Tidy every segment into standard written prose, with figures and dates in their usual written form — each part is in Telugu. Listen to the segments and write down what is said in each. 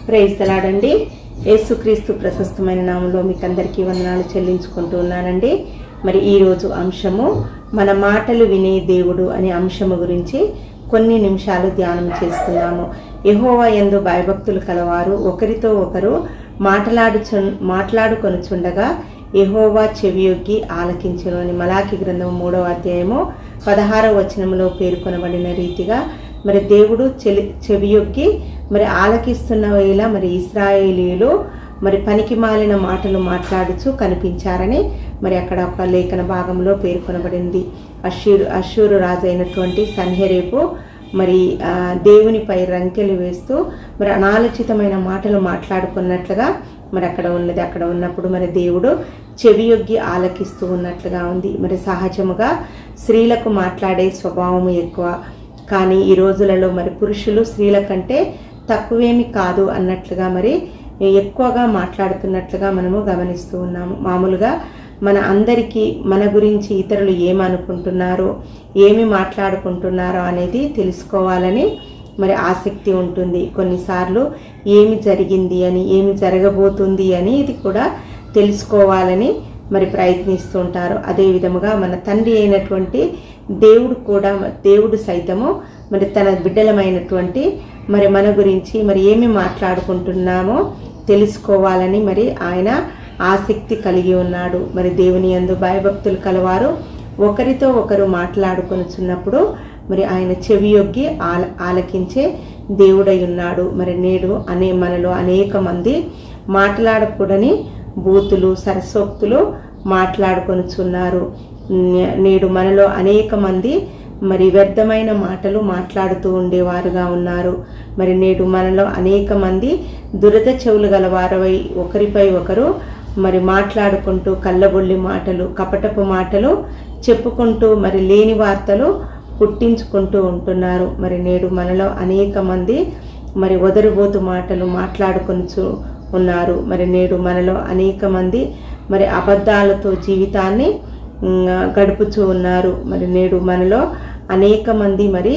ప్రైజ్ ది లార్డ్ అండి. యేసుక్రీస్తు ప్రశస్తమైన నామములో మీకు అందరికీ వందనాలు చెల్లించుకుంటూ ఉన్నానండి. మరి ఈరోజు అంశము మన మాటలు వినే దేవుడు అనే అంశము గురించి కొన్ని నిమిషాలు ధ్యానం చేసుకుందాము. యెహోవా యందు భయభక్తులు కలవారు ఒకరితో ఒకరు మాట్లాడుకొనుచుండగా యెహోవా చెవియొగ్గి ఆలకించును అని మలాకి గ్రంథం 3వ అధ్యాయము 16వ వచనంలో పేర్కొనబడిన రీతిగా మరి దేవుడు చెవియొగ్గి మరి ఆలకిస్తున్న వేళ మరి ఇశ్రాయేలీయులు మరి పనికి మాలిన మాటలు మాట్లాడుచు కనిపించారని మరి అక్కడ ఒక లేఖన భాగంలో పేర్కొనబడింది. అష్షూరు రాజు అయినటువంటి సన్హెరీబు మరి దేవునిపై రంకెలు వేస్తూ మరి అనాలోచితమైన మాటలు మాట్లాడుకున్నట్లుగా మరి అక్కడ ఉన్నప్పుడు మరి దేవుడు చెవియొగ్గి ఆలకిస్తూ ఉన్నట్లుగా ఉంది. మరి సహజముగా స్త్రీలకు మాట్లాడే స్వభావము ఎక్కువ, కానీ ఈ రోజులలో మరి పురుషులు స్త్రీల కంటే తక్కువేమి కాదు అన్నట్లుగా మరి ఎక్కువగా మాట్లాడుతున్నట్లుగా మనము గమనిస్తూ ఉన్నాము. మామూలుగా మన అందరికీ మన గురించి ఇతరులు ఏమనుకుంటున్నారో ఏమి మాట్లాడుకుంటున్నారో అనేది తెలుసుకోవాలని మరి ఆసక్తి ఉంటుంది. కొన్నిసార్లు ఏమి జరిగింది అని ఏమి జరగబోతుంది అని ఇది కూడా తెలుసుకోవాలని మరి ప్రయత్నిస్తూ ఉంటారు. అదే విధముగా మన తండ్రి అయినటువంటి దేవుడు సైతము మరి తన బిడ్డలమైనటువంటి మరి మన గురించి మరి ఏమి మాట్లాడుకుంటున్నామో తెలుసుకోవాలని మరి ఆయన ఆసక్తి కలిగి ఉన్నాడు. మరి దేవుని యందు భయభక్తులు కలవారు ఒకరితో ఒకరు మాట్లాడుకొనుచున్నప్పుడు మరి ఆయన చెవియొగ్గి ఆలకించే దేవుడై ఉన్నాడు. మరి నేడు మనలో అనేక మంది మాట్లాడకూడని బూతులు సరసోక్తులు మాట్లాడుకొనుచున్నారు. నేడు మనలో అనేక మంది మరి వ్యర్థమైన మాటలు మాట్లాడుతూ ఉండేవారుగా ఉన్నారు. మరి నేడు మనలో అనేక మంది దురద చెవులు గలవారవై ఒకరిపై ఒకరు మరి మాట్లాడుకుంటూ కళ్ళబొల్లి మాటలు కపటపు మాటలు చెప్పుకుంటూ మరి లేని వార్తలు పుట్టించుకుంటూ ఉంటున్నారు. మరి నేడు మనలో అనేక మంది మరి వదరుబోతు మాటలు మాట్లాడుకొనుచు ఉన్నారు. మరి నేడు మనలో అనేక మంది మరి అబద్ధాలతో జీవితాన్ని గడుపుచూ ఉన్నారు. మరి నేడు మనలో అనేక మంది మరి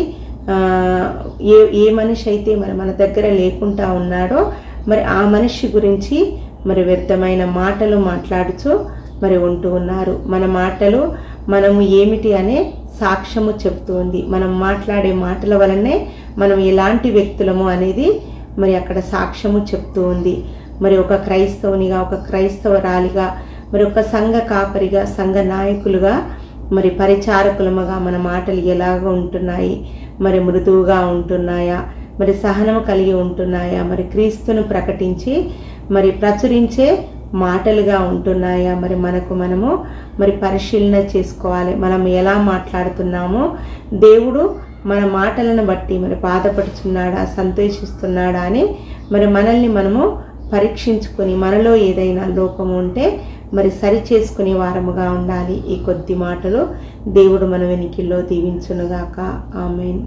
ఏ మనిషి అయితే మరి మన దగ్గర లేకుండా ఉన్నాడో మరి ఆ మనిషి గురించి మరి వ్యర్థమైన మాటలు మాట్లాడుచూ మరి ఉంటూ ఉన్నారు. మన మాటలు మనము ఏమిటి అనే సాక్ష్యము చెప్తూ ఉంది. మనం మాట్లాడే మాటల వలనే మనం ఎలాంటి వ్యక్తులము అనేది మరి అక్కడ సాక్ష్యము చెప్తూ ఉంది. మరి ఒక క్రైస్తవునిగా ఒక క్రైస్తవరాలిగా మరి ఒక సంఘ కాపరిగా సంఘ నాయకులుగా మరి పరిచారకులముగా మన మాటలు ఎలాగ ఉంటున్నాయి? మరి మృదువుగా ఉంటున్నాయా? మరి సహనము కలిగి ఉంటున్నాయా? మరి క్రీస్తును ప్రకటించి మరి ప్రచురించే మాటలుగా ఉంటున్నాయా? మరి మనము మరి పరిశీలన చేసుకోవాలి. మనం ఎలా మాట్లాడుతున్నామో దేవుడు మన మాటలను బట్టి మరి బాధపడుచున్నాడా సంతోషిస్తున్నాడా అని మరి మనల్ని మనము పరీక్షించుకొని మనలో ఏదైనా లోపము ఉంటే మరి సరి చేసుకునే వారముగా ఉండాలి. ఈ కొద్ది మాటలు దేవుడు మన వెనికిల్లో దీవించునుగాక. ఆమేన్.